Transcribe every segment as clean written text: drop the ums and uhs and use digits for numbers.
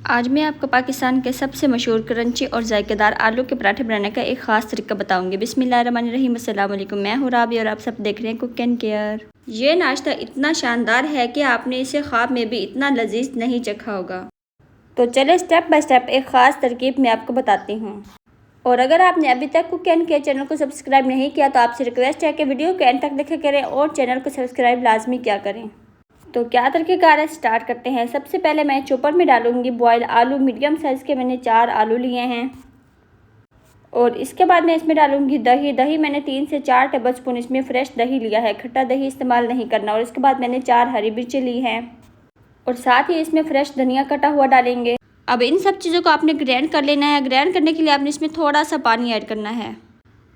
आज मैं आपको पाकिस्तान के सबसे मशहूर क्रंची और जायकेदार आलू के पराठे बनाने का एक ख़ास तरीका बताऊंगी। बिस्मिल्लाहिर्रहमानिर्रहीम, अस्सलाम वालेकुम। मैं हूँ राबी और आप सब देख रहे हैं कुक एंड केयर। ये नाश्ता इतना शानदार है कि आपने इसे ख्वाब में भी इतना लजीज नहीं चखा होगा। तो चले स्टेप बाय स्टेप एक ख़ास तरकीब मैं आपको बताती हूँ। और अगर आपने अभी तक कुक एंड केयर चैनल को सब्सक्राइब नहीं किया तो आपसे रिक्वेस्ट है कि वीडियो को एंड तक देखा करें और चैनल को सब्सक्राइब लाजमी किया करें। तो क्या तरीक़ेकार है, स्टार्ट करते हैं। सबसे पहले मैं चॉपर में डालूंगी बॉयल आलू। मीडियम साइज़ के मैंने 4 आलू लिए हैं। और इसके बाद मैं इसमें डालूंगी दही मैंने 3 से 4 टेबलस्पून इसमें फ़्रेश दही लिया है, खट्टा दही इस्तेमाल नहीं करना। और इसके बाद मैंने 4 हरी मिर्चें ली हैं और साथ ही इसमें फ़्रेश धनिया कटा हुआ डालेंगे। अब इन सब चीज़ों को आपने ग्राइंड कर लेना है। ग्राइंड करने के लिए आपने इसमें थोड़ा सा पानी ऐड करना है।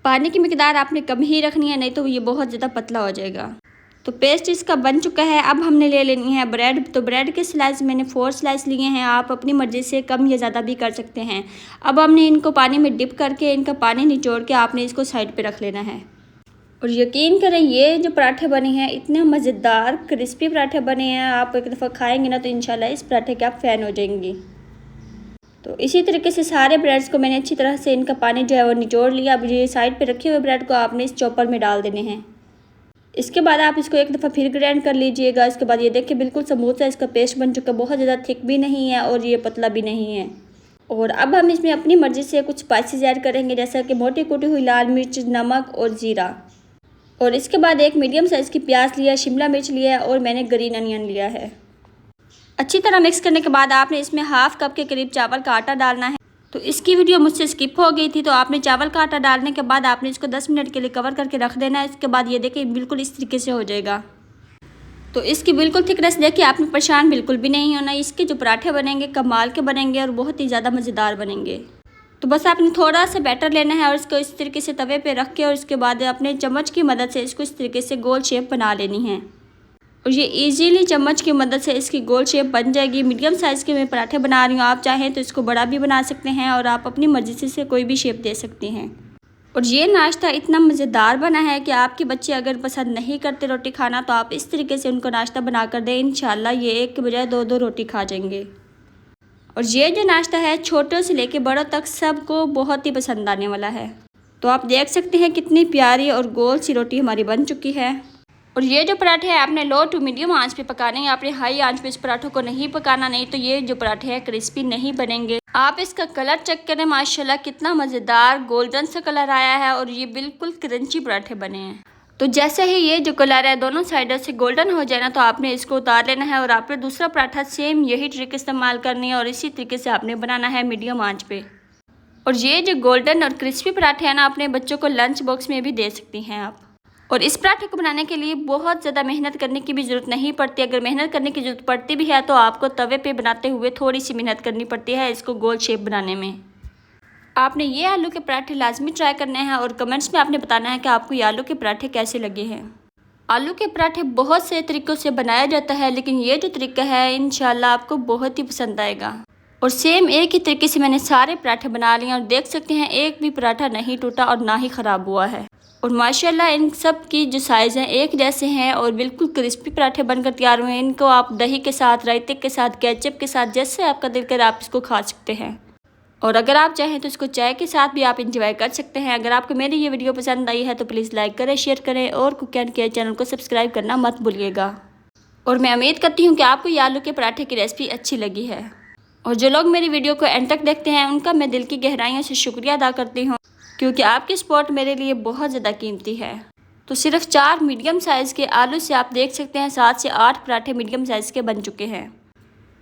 पानी की मिकदार आपने कम ही रखनी है, नहीं तो ये बहुत ज़्यादा पतला हो जाएगा। तो पेस्ट इसका बन चुका है। अब हमने ले लेनी है ब्रेड। तो ब्रेड के स्लाइस मैंने 4 स्लाइस लिए हैं। आप अपनी मर्ज़ी से कम या ज़्यादा भी कर सकते हैं। अब हमने इनको पानी में डिप करके इनका पानी निचोड़ के आपने इसको साइड पे रख लेना है। और यकीन करें ये जो पराठे बने हैं इतने मज़ेदार क्रिस्पी पराठे बने हैं, आप एक दफ़ा खाएंगे ना तो इंशाल्लाह इस पराठे के आप फ़ैन हो जाएंगी। तो इसी तरीके से सारे ब्रेड्स को मैंने अच्छी तरह से इनका पानी जो है वो निचोड़ लिया। अब ये साइड पे रखे हुए ब्रेड को आपने इस चॉपर में डाल देने हैं। इसके बाद आप इसको एक दफ़ा फिर ग्राइंड कर लीजिएगा। इसके बाद ये देखिए बिल्कुल स्मूथ सा इसका पेस्ट बन चुका है, बहुत ज़्यादा थिक भी नहीं है और ये पतला भी नहीं है। और अब हम इसमें अपनी मर्ज़ी से कुछ स्पाइसेस ऐड करेंगे, जैसा कि मोटी कुटी हुई लाल मिर्च, नमक और ज़ीरा। और इसके बाद एक मीडियम साइज़ की प्याज लिया, शिमला मिर्च लिया और मैंने ग्रीन अनियन लिया है। अच्छी तरह मिक्स करने के बाद आपने इसमें हाफ़ कप के करीब चावल का आटा डालना है। तो इसकी वीडियो मुझसे स्किप हो गई थी, तो आपने चावल का आटा डालने के बाद आपने इसको 10 मिनट के लिए कवर करके रख देना है। इसके बाद ये देखिए बिल्कुल इस तरीके से हो जाएगा। तो इसकी बिल्कुल थिकनेस देखिए, आपने परेशान बिल्कुल भी नहीं होना। इसके जो पराठे बनेंगे कमाल के बनेंगे और बहुत ही ज़्यादा मज़ेदार बनेंगे। तो बस आपने थोड़ा सा बैटर लेना है और इसको इस तरीके से तवे पर रख के और इसके बाद अपने चम्मच की मदद से इसको इस तरीके से गोल शेप बना लेनी है। और ये इजीली चम्मच की मदद से इसकी गोल शेप बन जाएगी। मीडियम साइज़ के मैं पराठे बना रही हूँ, आप चाहें तो इसको बड़ा भी बना सकते हैं और आप अपनी मर्ज़ी से इसे कोई भी शेप दे सकती हैं। और ये नाश्ता इतना मज़ेदार बना है कि आपके बच्चे अगर पसंद नहीं करते रोटी खाना तो आप इस तरीके से उनको नाश्ता बना कर दें, इंशाल्लाह ये एक के बजाय 2-2 रोटी खा जाएंगे। और ये जो नाश्ता है छोटों से लेकर बड़ों तक सबको बहुत ही पसंद आने वाला है। तो आप देख सकते हैं कितनी प्यारी और गोल सी रोटी हमारी बन चुकी है। और ये जो पराठे हैं आपने लो टू मीडियम आंच पे पकाने हैं, आपने हाई आंच पे इस पराठों को नहीं पकाना, नहीं तो ये जो पराठे हैं क्रिस्पी नहीं बनेंगे। आप इसका कलर चेक करें, माशाल्लाह कितना मज़ेदार गोल्डन सा कलर आया है और ये बिल्कुल क्रंची पराठे बने हैं। तो जैसे ही ये जो कलर है दोनों साइडों से गोल्डन हो जाए ना तो आपने इसको उतार लेना है और आपने दूसरा पराठा सेम यही ट्रिक इस्तेमाल करनी है और इसी तरीके से आपने बनाना है मीडियम आँच पे। और ये जो गोल्डन और क्रिस्पी पराठे हैं ना अपने बच्चों को लंच बॉक्स में भी दे सकती हैं आप। और इस पराठे को बनाने के लिए बहुत ज़्यादा मेहनत करने की भी ज़रूरत नहीं पड़ती। अगर मेहनत करने की ज़रूरत पड़ती भी है तो आपको तवे पे बनाते हुए थोड़ी सी मेहनत करनी पड़ती है इसको गोल शेप बनाने में। आपने ये आलू के पराठे लाजमी ट्राई करने हैं और कमेंट्स में आपने बताना है कि आपको ये आलू के पराठे कैसे लगे हैं। आलू के पराठे बहुत से तरीक़ों से बनाया जाता है, लेकिन ये जो तरीका है इंशाल्लाह आपको बहुत ही पसंद आएगा। और सेम एक ही तरीके से मैंने सारे पराठे बना लिए और देख सकते हैं एक भी पराठा नहीं टूटा और ना ही ख़राब हुआ है। और माशाल्लाह इन सब की जो साइज़ हैं एक जैसे हैं और बिल्कुल क्रिस्पी पराठे बनकर तैयार हुए हैं। इनको आप दही के साथ, रायते के साथ, केचप के साथ, जैसे आपका दिल करे आप इसको खा सकते हैं। और अगर आप चाहें तो इसको चाय के साथ भी आप इंजॉय कर सकते हैं। अगर आपको मेरी ये वीडियो पसंद आई है तो प्लीज़ लाइक करें, शेयर करें और कुक एंड केयर चैनल को सब्सक्राइब करना मत भूलिएगा। और मैं उम्मीद करती हूँ कि आपको ये आलू के पराठे की रेसिपी अच्छी लगी है। और जो लोग मेरी वीडियो को एंड तक देखते हैं उनका मैं दिल की गहराइयों से शुक्रिया अदा करती हूँ, क्योंकि आपकी सपोर्ट मेरे लिए बहुत ज़्यादा कीमती है। तो सिर्फ 4 मीडियम साइज़ के आलू से आप देख सकते हैं 7 से 8 पराठे मीडियम साइज़ के बन चुके हैं।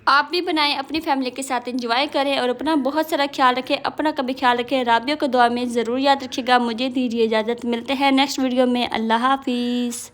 आप भी बनाएं, अपनी फैमिली के साथ एंजॉय करें और अपना बहुत सारा ख्याल रखें। अपना कभी ख्याल रखें, राबिया को दुआ में ज़रूर याद रखिएगा। मुझे दीजिए इजाज़त, मिलते हैं नेक्स्ट वीडियो में। अल्लाह हाफिज़।